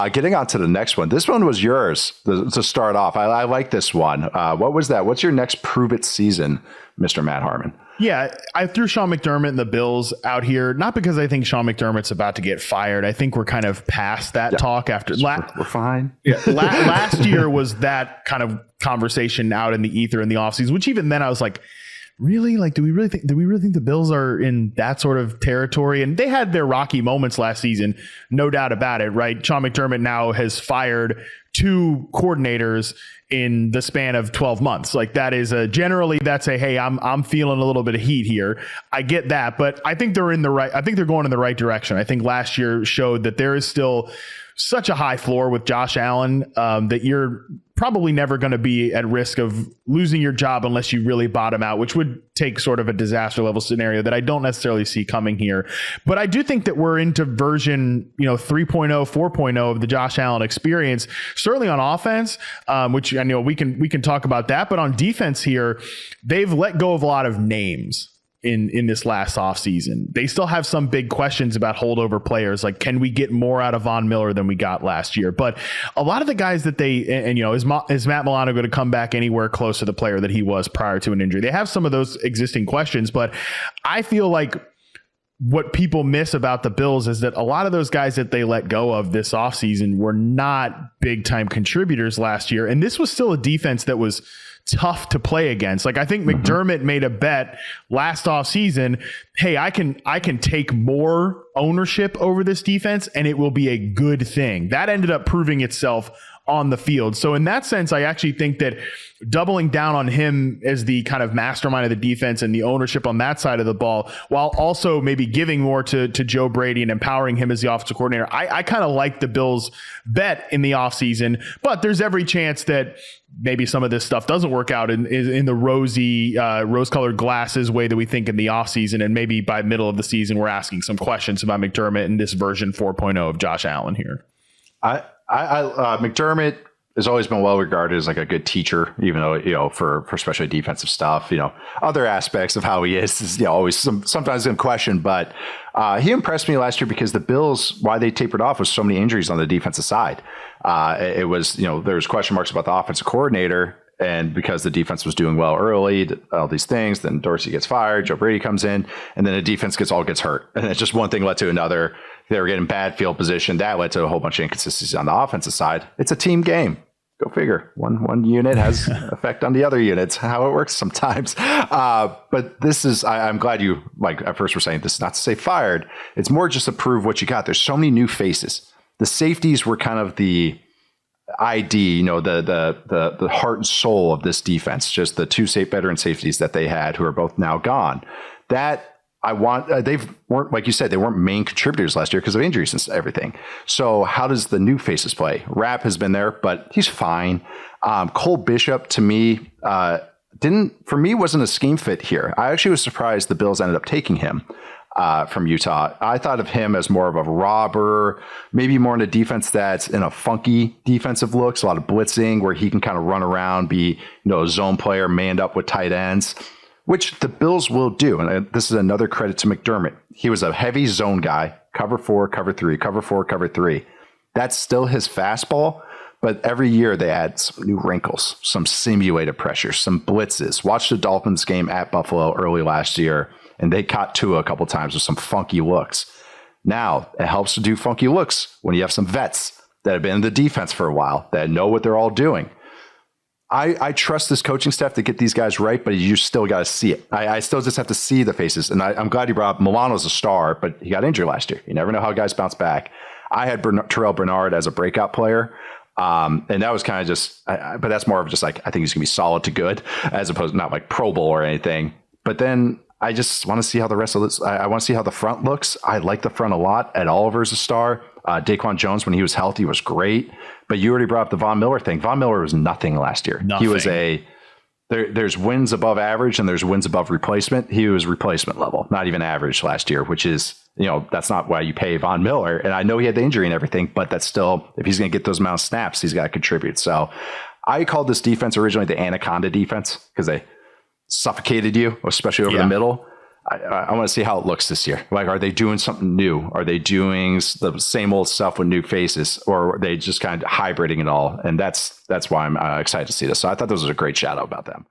Getting on to the next one. This one was yours to start off. I like this one. What was that? What's your next prove it season, Mr. Matt Harmon? Yeah, I threw Sean McDermott and the Bills out here, not because I think Sean McDermott's about to get fired. I think we're kind of past that talk after. We're fine. Yeah, last year was that kind of conversation out in the ether in the offseason, which even then I was like, really? Like, do we really think the Bills are in that sort of territory? And they had their rocky moments last season, no doubt about it, right? Sean McDermott now has fired 2 coordinators in the span of 12 months. Like that is generally that's a, hey, I'm feeling a little bit of heat here. I get that, but I think they're going in the right direction. I think last year showed that there is still such a high floor with Josh Allen that you're probably never going to be at risk of losing your job unless you really bottom out, which would take sort of a disaster level scenario that I don't necessarily see coming here. But I do think that we're into version 3.0, 4.0 of the Josh Allen experience, certainly on offense, which I know we can talk about that. But on defense here, they've let go of a lot of names in this last offseason. They still have some big questions about holdover players. Like, can we get more out of Von Miller than we got last year? But a lot of the guys that is Matt Milano going to come back anywhere close to the player that he was prior to an injury? They have some of those existing questions, but I feel like what people miss about the Bills is that a lot of those guys that they let go of this offseason were not big time contributors last year. And this was still a defense that was tough to play against. Like, I think McDermott made a bet last offseason, hey, I can take more ownership over this defense and it will be a good thing. That ended up proving itself on the field. So in that sense, I actually think that doubling down on him as the kind of mastermind of the defense and the ownership on that side of the ball, while also maybe giving more to Joe Brady and empowering him as the offensive coordinator, I kind of like the Bills' bet in the offseason, but there's every chance that maybe some of this stuff doesn't work out in the rosy, rose-colored glasses way that we think in the offseason, and maybe by middle of the season we're asking some questions about McDermott and this version 4.0 of Josh Allen here. McDermott has always been well regarded as like a good teacher, even though, for especially defensive stuff, other aspects of how he is always sometimes in question. But he impressed me last year because the Bills, why they tapered off was so many injuries on the defensive side. It was, there was question marks about the offensive coordinator. And because the defense was doing well early, all these things, then Dorsey gets fired, Joe Brady comes in, and then the defense gets hurt. And it's just one thing led to another. They were getting bad field position. That led to a whole bunch of inconsistencies on the offensive side. It's a team game. Go figure. One unit has effect on the other units, how it works sometimes. But this is, I'm glad you, like at first we're saying this is not to say fired. It's more just to prove what you got. There's so many new faces. The safeties were kind of the ID, the heart and soul of this defense, just the 2 veteran safeties that they had who are both now gone. That they weren't, like you said, they weren't main contributors last year because of injuries and everything. So how does the new faces play? Rapp has been there, but he's fine. Cole Bishop, to me, wasn't a scheme fit here. I actually was surprised the Bills ended up taking him from Utah. I thought of him as more of a robber, maybe more in a defense that's in a funky defensive looks, a lot of blitzing where he can kind of run around, be a zone player manned up with tight ends, which the Bills will do. And this is another credit to McDermott. He was a heavy zone guy, cover 4, cover 3, cover 4, cover 3. That's still his fastball. But every year they add some new wrinkles, some simulated pressure, some blitzes. Watch the Dolphins game at Buffalo early last year, and they caught Tua a couple times with some funky looks. Now, it helps to do funky looks when you have some vets that have been in the defense for a while, that know what they're all doing. I trust this coaching staff to get these guys right, but you still got to see it. I still just have to see the faces. And I'm glad you brought up Milano's a star, but he got injured last year. You never know how guys bounce back. I had Terrell Bernard as a breakout player. And that was kind of just, but that's more of just like, I think he's going to be solid to good, as opposed to not like Pro Bowl or anything. But then I just want to see how the rest of this, I want to see how the front looks. I like the front a lot. Ed Oliver's a star. Daquan Jones, when he was healthy, was great. But you already brought up the Von Miller thing. Von Miller was nothing last year. He was there's wins above average and there's wins above replacement. He was replacement level, not even average last year, which is, that's not why you pay Von Miller. And I know he had the injury and everything, but that's still, if he's going to get those amount of snaps, he's got to contribute. So I called this defense originally the Anaconda defense because they suffocated you, especially over the middle. I want to see how it looks this year. Like, are they doing something new? Are they doing the same old stuff with new faces, or are they just kind of hybriding it all? And that's why I'm excited to see this. So I thought this was a great shout out about them.